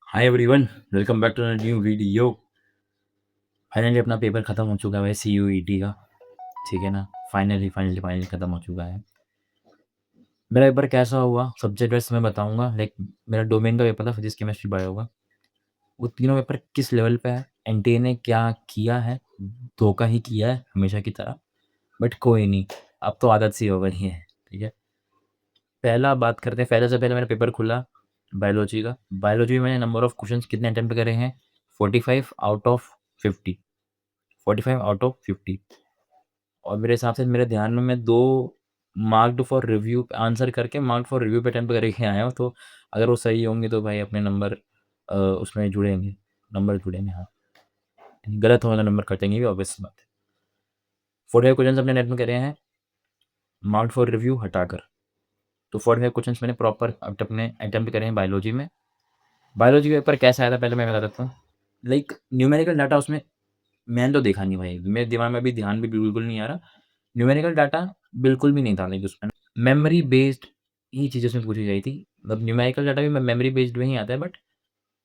Hi everyone, welcome back to the new video. Finally अपना paper ख़त्म हो चुका है भाई, CUET का। ठीक है ना। फाइनली ख़त्म हो चुका है। मेरा पेपर कैसा हुआ, सब्जेक्ट वाइज मैं बताऊंगा। लाइक मेरा डोमेन का पेपर था, फिजिक्स केमिस्ट्री बायो का। वो तीनों पेपर किस लेवल पे है, एनटीए ने क्या किया है, धोखा ही किया है हमेशा की तरह। बट कोई नहीं, अब तो आदत सी हो गई है। ठीक है, पहला बात करते हैं। पहले से पहले मेरा पेपर खुला बायोलॉजी का। बायोलॉजी में मैंने नंबर ऑफ क्वेश्चंस कितने अटेम्प्ट करे हैं? 45 आउट ऑफ 50। 45 out of 50। और मेरे हिसाब से, मेरे ध्यान में, मैं 2 मार्क्ड फॉर रिव्यू आंसर करके मार्क्ड फॉर रिव्यू पे अटेम्प्ट करके आया हूँ। तो अगर वो सही होंगे तो भाई अपने नंबर उसमें जुड़ेंगे, नंबर जुड़ेंगे। हाँ, गलत होगा तो नंबर कटेंगे भी, ऑब्वियस बात है। 45 क्वेश्चन अपने नेट में करे हैं मार्क्ड फॉर रिव्यू हटाकर। तो 45 क्वेश्चन मैंने प्रॉपर अपने अटेम्प्ट करे हैं बायोलॉजी में। बायोलॉजी का पेपर कैसा आया था पहले मैं बता देता हूँ। लाइक न्यूमेरिकल डाटा उसमें मैंने तो देखा नहीं भाई, मेरे दिमाग में अभी ध्यान भी बिल्कुल नहीं आ रहा। न्यूमेरिकल डाटा बिल्कुल भी नहीं था लाइक उसमें। मेमोरी बेस्ड ही चीज़ें उसमें पूछी गई थी। मतलब न्यूमेरिकल डाटा भी मेमोरी बेस्ड में ही आता है, बट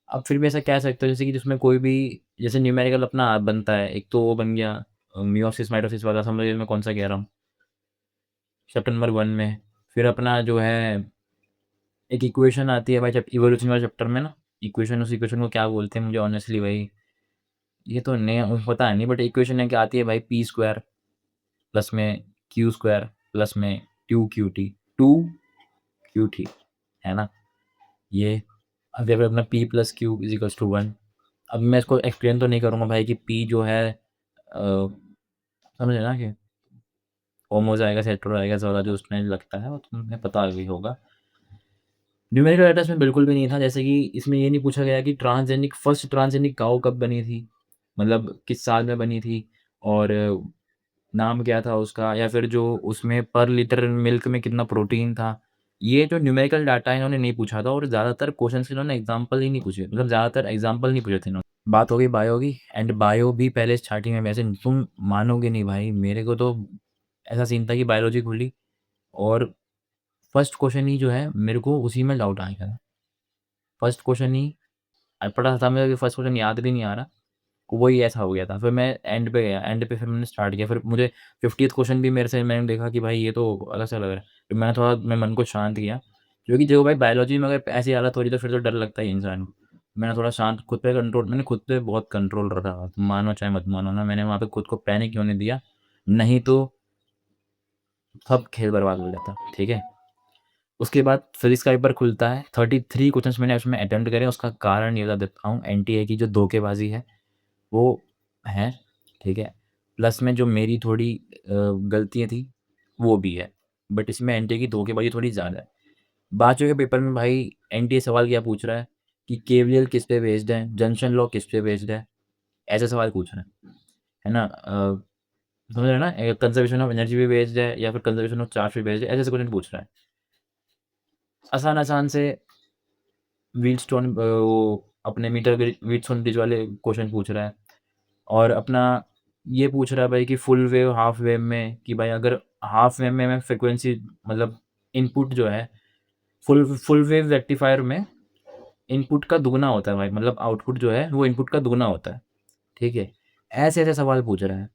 अब फिर भी ऐसा कह सकते हो जैसे कि जिसमें कोई भी, जैसे न्यूमेरिकल अपना बनता है, एक तो वो बन गया मियोसिस माइटोसिस वाला, समझ मैं कौन सा कह रहा हूँ, चैप्टर नंबर 1 में। फिर अपना जो है एक इक्वेशन आती है भाई, जब इवोल्यूशन वाले चैप्टर में ना, इक्वेशन, उस इक्वेशन को क्या बोलते हैं मुझे ऑनेस्टली भाई ये तो नहीं पता है नहीं, बट इक्वेशन है कि आती है भाई पी स्क्वायर प्लस में क्यू स्क्वायर प्लस में 2QT है ना ये। अब जब अपना P plus Q is equals to 1। अब मैं इसको एक्सप्लेन तो नहीं करूँगा भाई कि P जो है समझे ना कि होमोजाइगस हेटेरोजाइगस वाला जो उसमें लगता है, वो तुम्हें पता भी होगा। न्यूमेरिकल डाटा इसमें बिल्कुल भी नहीं था। जैसे कि इसमें ये नहीं पूछा गया कि ट्रांसजेनिक, फर्स्ट ट्रांसजेनिक काऊ कब बनी थी, मतलब किस साल में बनी थी, और नाम क्या था उसका, या फिर जो उसमें पर लीटर मिल्क में कितना प्रोटीन था। ये जो न्यूमेरिकल डाटा है इन्होंने नहीं पूछा था, और ज़्यादातर क्वेश्चंस इन्होंने एग्जाम्पल ही नहीं पूछे, मतलब ज़्यादातर एग्जाम्पल नहीं पूछे थे इन्होंने। बात हो गई बायो की, एंड बायो भी पहले स्टार्टिंग में, वैसे तुम मानोगे नहीं भाई, मेरे को तो ऐसा सीन था कि बायोलॉजी खुली और फर्स्ट क्वेश्चन ही जो है मेरे को उसी में डाउट आ गया था। फर्स्ट क्वेश्चन ही पढ़ा था मेरे, फर्स्ट क्वेश्चन याद भी नहीं आ रहा, वही ऐसा हो गया था। फिर मैं एंड पे गया, एंड पे फिर मैंने स्टार्ट किया। फिर मुझे 50th क्वेश्चन भी मेरे से, मैंने देखा कि भाई ये तो अलग सा लग रहा है। फिर मैंने थोड़ा मैं मन को शांत किया, क्योंकि जो भाई बायोलॉजी में अगर ऐसी हालत हो रही तो फिर तो डर लगता है इंसान को। मैंने थोड़ा शांत, खुद पे कंट्रोल, मैंने खुद पे बहुत कंट्रोल रखा। तुम मानो चाहे मत मानो ना, मैंने वहाँ पे खुद को पैनिक क्यों नहीं दिया, नहीं तो सब खेल बर्बाद हो जाता। ठीक है। उसके बाद फिजिक्स का पेपर खुलता है। 33 क्वेश्चंस मैंने उसमें अटेम्प्ट करे। उसका कारण ये बता देता हूँ, एनटीए की जो धोखेबाजी है वो है। ठीक है। प्लस में जो मेरी थोड़ी गलतियाँ थी वो भी है, बट इसमें एनटीए की धोखेबाजी थोड़ी ज़्यादा है। बाकियों के पेपर में भाई एनटीए सवाल क्या पूछ रहा है कि केवीएल किस पे बेस्ड है, जंक्शन लॉ किस पे बेस्ड है, ऐसे सवाल पूछ रहे हैं, है ना। समझ रहे हैं ना, कंजर्वेशन ऑफ एनर्जी पे बेस्ड है या फिर कंजर्वेशन ऑफ चार्ज पे बेस्ड है, ऐसे ऐसे क्वेश्चन पूछ रहा है। आसान आसान से व्हीटस्टोन, वो अपने मीटर व्हीटस्टोन ब्रिज वाले क्वेश्चन पूछ रहा है। और अपना ये पूछ रहा है भाई कि फुल वेव हाफ वेव में, कि भाई अगर हाफ वेव में मैं फ्रिक्वेंसी, मतलब इनपुट जो है, फुल फुल वेव रेक्टिफायर में इनपुट का दुगना होता है भाई, मतलब आउटपुट जो है वो इनपुट का दुगना होता है। ठीक है। ऐसे ऐसे सवाल पूछ रहा है,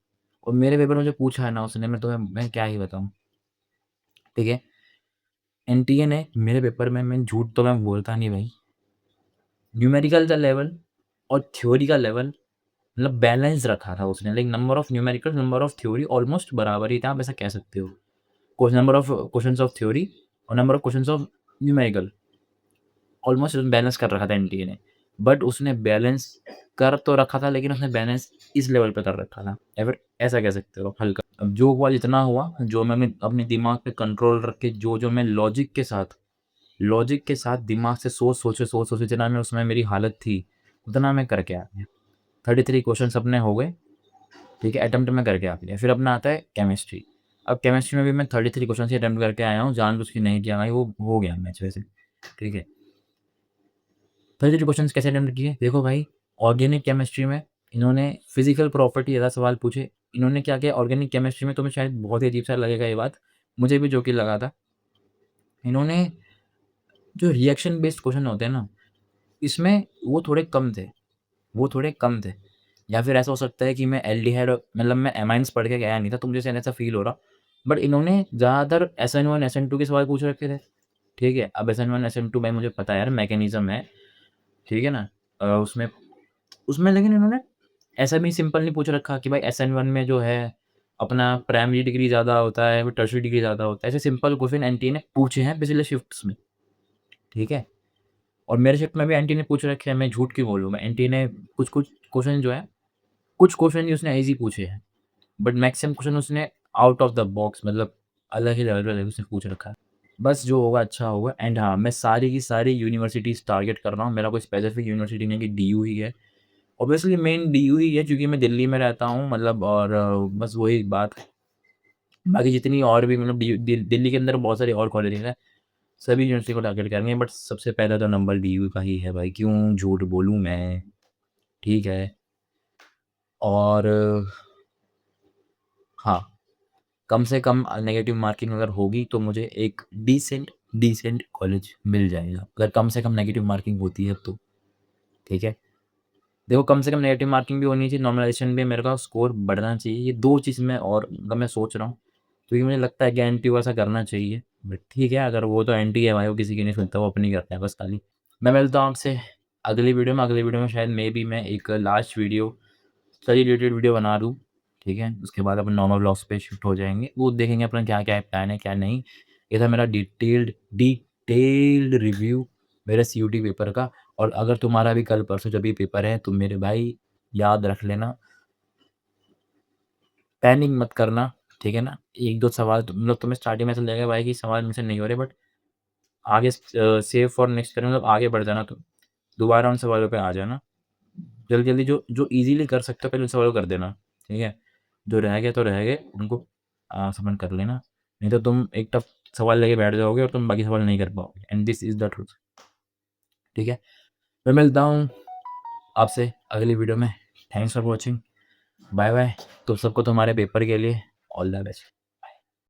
और मेरे पेपर में जो पूछा है ना उसने, मैं तो मैं क्या ही बताऊँ। ठीक है। एनटीए ने मेरे पेपर में, मैं झूठ तो मैं बोलता नहीं भाई, न्यूमेरिकल का लेवल और थ्योरी का लेवल मतलब बैलेंस रखा था उसने। Like number of numerical, number of theory almost बराबर ही था, आप ऐसा कह सकते हो। Number of questions of theory और number of questions of numerical almost balance कर रखा था एनटीए ने। बट उसने बैलेंस कर तो रखा था, लेकिन उसने बैलेंस इस लेवल पे कर रखा था, या फिर ऐसा कह सकते हो हल्का। अब जो हुआ जितना हुआ, जो मैं अपने दिमाग पे कंट्रोल रख के, जो जो मैं लॉजिक के साथ दिमाग से सोच सोचे जितना मैं, उसमें मेरी हालत थी उतना मैं करके आ गया। 33 क्वेश्चन अपने हो गए। ठीक है, अटेम्प्ट में करके आ गया। फिर अपना आता है केमिस्ट्री। अब केमिस्ट्री में भी मैं 33 क्वेश्चन ही अटेम्प्ट करके आया हूँ, जानबूझ के नहीं किया भाई, वो हो गया मैच वैसे। ठीक है। 33 क्वेश्चन कैसे अटेम्प्ट किए, देखो भाई। ऑर्गेनिक केमिस्ट्री में इन्होंने फिजिकल प्रॉपर्टी ज़्यादा सवाल पूछे। इन्होंने क्या किया ऑर्गेनिक केमिस्ट्री में, तुम्हें शायद बहुत ही अजीब सा लगेगा ये बात, मुझे भी जो कि लगा था, इन्होंने जो रिएक्शन बेस्ड क्वेश्चन होते हैं ना, इसमें वो थोड़े कम थे, वो थोड़े कम थे। या फिर ऐसा हो सकता है कि मैं एल्डिहाइड मतलब मैं एमाइन्स पढ़ के गया नहीं था, तो मुझे शायद ऐसा फ़ील हो रहा। बट इन्होंने ज़्यादातर एसएन1, एसएन2 के सवाल पूछ रखे थे, ठीक है? अब एसएन1, एसएन2 में मुझे पता है यार मैकेनिज़्म है, ठीक है ना? उसमें उसमें लेकिन इन्होंने ऐसा भी सिंपल नहीं पूछ रखा कि भाई एसएन1 में जो है अपना प्राइमरी डिग्री ज़्यादा होता है, फिर टर्शियरी डिग्री ज़्यादा होता है। ऐसे सिंपल क्वेश्चन एनटीए ने पूछे हैं पिछले शिफ्ट्स में, ठीक है? और मेरे शिफ्ट में भी एनटीए ने पूछ रखे हैं, मैं झूठ क्यों बोलूँ? मैं एनटीए ने कुछ-कुछ क्वेश्चन जो है, कुछ क्वेश्चन ही उसने ईज़ी पूछे हैं, बट मैक्सिमम क्वेश्चन उसने आउट ऑफ द बॉक्स मतलब अलग ही लेवल पे उसने पूछ रखा है। बस जो होगा अच्छा होगा एंड हाँ, मैं सारी की सारी यूनिवर्सिटीज़ टारगेट कर रहा हूँ। मेरा कोई स्पेसिफिक यूनिवर्सिटी नहीं है कि डीयू ही है। ऑब्वियसली मेन डीयू ही है क्योंकि मैं दिल्ली में रहता हूँ मतलब और बस वही बात है। बाकी जितनी और भी मतलब दिल्ली के अंदर बहुत सारे और कॉलेजेस हैं, सभी यूनिवर्सिटी को टारगेट करेंगे बट सबसे पहला तो नंबर डीयू का ही है भाई, क्यों झूठ बोलूँ मैं, ठीक है? और हाँ, कम से कम नेगेटिव मार्किंग अगर होगी तो मुझे एक डिसेंट कॉलेज मिल जाएगा। अगर कम से कम नेगेटिव मार्किंग होती है तो, ठीक है? देखो कम से कम नेगेटिव मार्किंग भी होनी चाहिए, नॉर्मलाइज़ेशन भी मेरे का स्कोर बढ़ना चाहिए। ये 2 चीज़ मैं और मतलब मैं सोच रहा हूँ, क्योंकि मुझे लगता है कि एनटीयू ऐसा करना चाहिए। बट ठीक है, अगर वो तो एंटी है भाई, वो किसी की नहीं सुनता, वो अपनी करता है बस खाली। मैं मिलता हूँ आपसे अगली वीडियो में शायद मेबी मैं एक last video study related video बना दूँ, ठीक है? उसके बाद अपन नॉर्मल व्लॉग्स पे शिफ्ट हो जाएँगे। वो देखेंगे अपना क्या-क्या प्लान है, क्या नहीं। ये था मेरा डिटेल्ड रिव्यू मेरे सीयूटी पेपर का। और अगर तुम्हारा भी कल परसों जब भी पेपर है, तो मेरे भाई याद रख लेना, पैनिक मत करना, ठीक है ना? 1-2 सवाल तो मतलब तुम्हें स्टार्टिंग में ऐसा लगेगा भाई कि सवाल मुझसे नहीं हो रहे, बट आगे सेव फॉर नेक्स्ट करें मतलब आगे बढ़ जाना तुम। दोबारा उन सवालों पे आ जाना। जल्दी-जल्दी जो जो ईज़िली कर सकते हो पहले उन सवालों को कर देना, ठीक है? जो रह गए तो रह गए, उनको संभल कर लेना। नहीं तो तुम एक टफ सवाल लेके बैठ जाओगे और तुम बाकी सवाल नहीं कर पाओगे and this is the truth, ठीक है? मैं मिलता हूँ आपसे अगली वीडियो में। Thanks for watching. Bye bye. तो सबको तुम्हारे पेपर के लिए ऑल द बेस्ट।